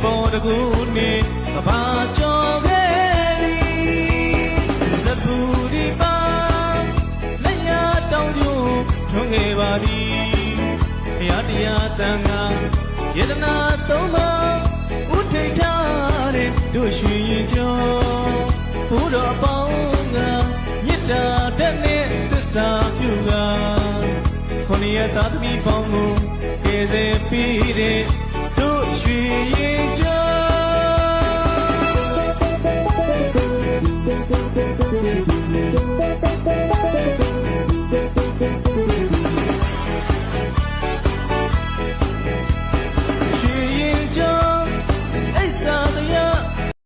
ပေါ်တကူနေဘာကြော်ခဲ့သည်စပူဒီပါလက်ရတောင်းကျိုးထွန်းခဲ့ပါသည်ဘုရားတရားတန်ခါယေတနာသုံးပါဥထိတ်ထားတဲ့တို့ရွှေရင်ကျော်ဘုတော်ပေါင်းကမေတ္တာတဲ့နဲ့သစ္စာပြုကခொနည်းသာသမီပေါင်းကိုကယ်ဆယ်ပြီးတဲ့တို့ရွှေရင်